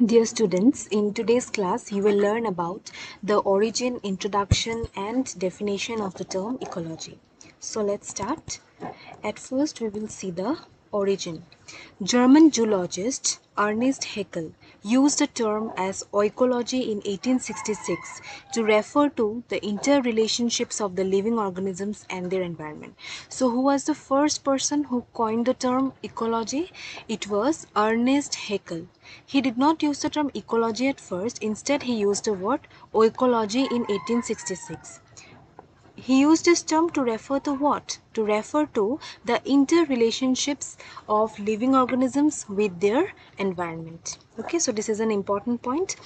Dear students, in today's class, you will learn about the origin, introduction, and definition of the term ecology. So let's start. At first, we will see the origin. German zoologist Ernest Haeckel used the term as oikology in 1866 to refer to the interrelationships of the living organisms and their environment. So, who was the first person who coined the term ecology? It was Ernest Haeckel. He did not use the term ecology at first, instead, he used the word oikology in 1866. He used this term to refer to what? To refer to the interrelationships of living organisms with their environment. Okay, so this is an important point.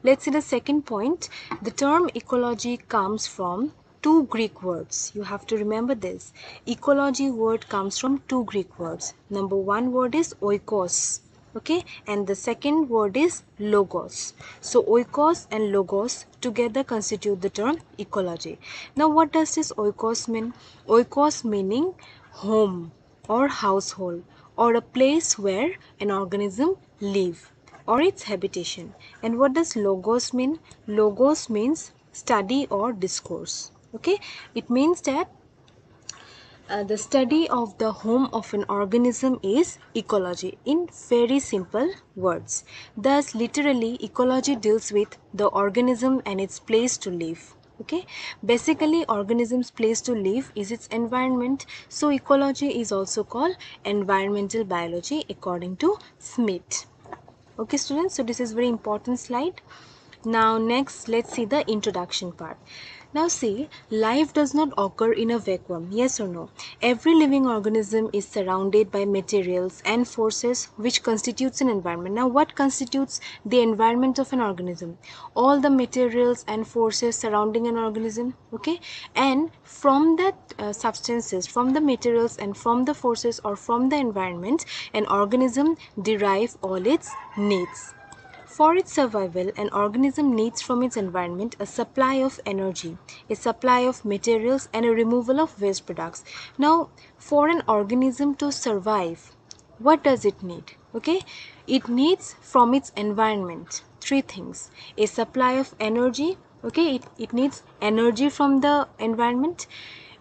Let's see the second point. The term ecology comes from two Greek words. You have to remember this. Ecology word comes from two Greek words. Number one word is oikos. Okay, and the second word is logos. So oikos and logos together constitute the term ecology. Now what does this oikos mean? Oikos meaning home or household or a place where an organism live or its habitation. And what does logos mean? Logos means study or discourse. Okay, it means that the study of the home of an organism is ecology in very simple words. Thus, literally, ecology deals with the organism and its place to live. Okay, basically, organism's place to live is its environment. So, ecology is also called environmental biology according to Smith. Okay, students, so this is very important slide. Now next, let's see the introduction part. Now see, life does not occur in a vacuum, yes or no? Every living organism is surrounded by materials and forces which constitutes an environment. Now what constitutes the environment of an organism? All the materials and forces surrounding an organism, okay? And from that substances, from the materials and from the forces or from the environment, an organism derive all its needs. For its survival, an organism needs from its environment a supply of energy, a supply of materials, and a removal of waste products. Now, for an organism to survive, what does it need? Okay, it needs from its environment three things: a supply of energy, okay, it needs energy from the environment,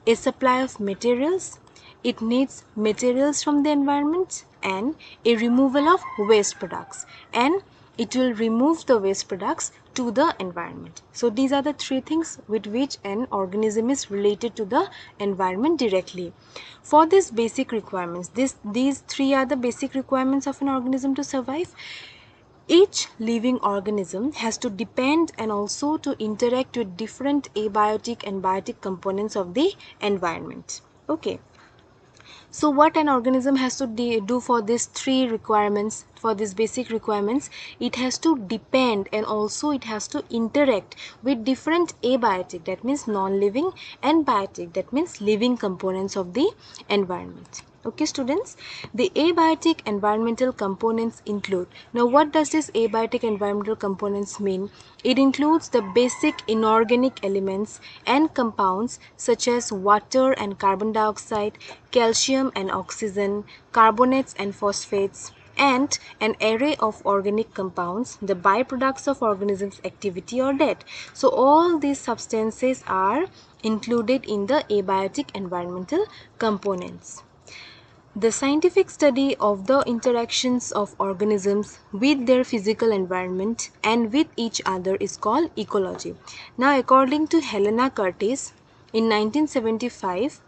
a supply of materials, it needs materials from the environment, and a removal of waste products, and it will remove the waste products to the environment. So these are the three things with which an organism is related to the environment directly. For these basic requirements, these three are the basic requirements of an organism to survive. Each living organism has to depend and also to interact with different abiotic and biotic components of the environment. Okay. So what an organism has to do for these three requirements, for these basic requirements, it has to depend and also it has to interact with different abiotic, that means non-living, and biotic, that means living components of the environment. Okay, students, the abiotic environmental components include, now what does this abiotic environmental components mean? It includes the basic inorganic elements and compounds such as water and carbon dioxide, calcium and oxygen, carbonates and phosphates, and an array of organic compounds, the byproducts of organisms' activity or death. So all these substances are included in the abiotic environmental components. The scientific study of the interactions of organisms with their physical environment and with each other is called ecology. Now, according to Helena Curtis, in 1975,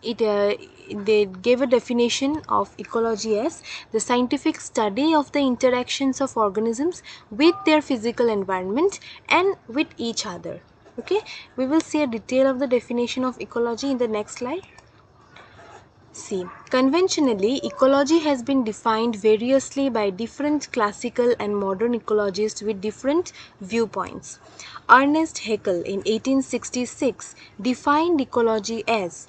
they gave a definition of ecology as the scientific study of the interactions of organisms with their physical environment and with each other. Okay, we will see a detail of the definition of ecology in the next slide. See, conventionally, ecology has been defined variously by different classical and modern ecologists with different viewpoints. Ernest Haeckel in 1866 defined ecology as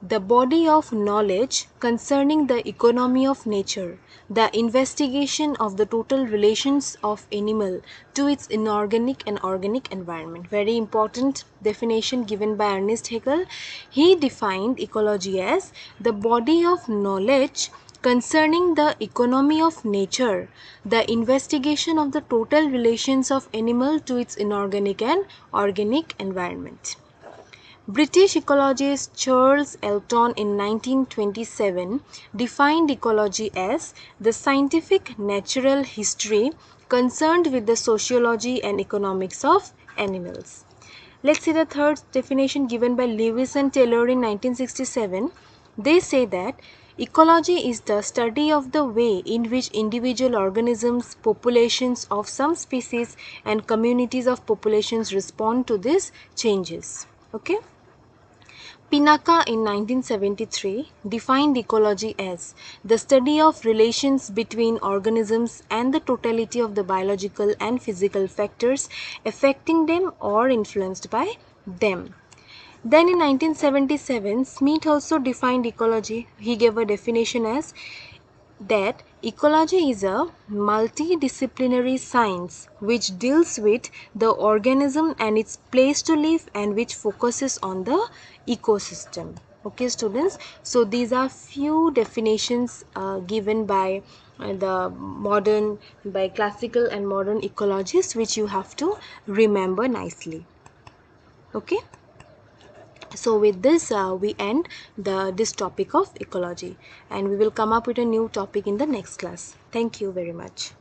the body of knowledge concerning the economy of nature, the investigation of the total relations of animal to its inorganic and organic environment. Very important definition given by Ernest Haeckel. He defined ecology as the body of knowledge concerning the economy of nature, the investigation of the total relations of animal to its inorganic and organic environment. British ecologist Charles Elton in 1927 defined ecology as the scientific natural history concerned with the sociology and economics of animals. Let's see the third definition given by Lewis and Taylor in 1967. They say that ecology is the study of the way in which individual organisms, populations of some species, and communities of populations respond to these changes. Okay. Pinaka in 1973 defined ecology as the study of relations between organisms and the totality of the biological and physical factors affecting them or influenced by them. Then in 1977, Smith also defined ecology. He gave a definition as that ecology is a multidisciplinary science which deals with the organism and its place to live and which focuses on the ecosystem. Okay students, so these are few definitions given by by classical and modern ecologists, which you have to remember nicely. Okay. So with this we end this topic of ecology, and we will come up with a new topic in the next class. Thank you very much.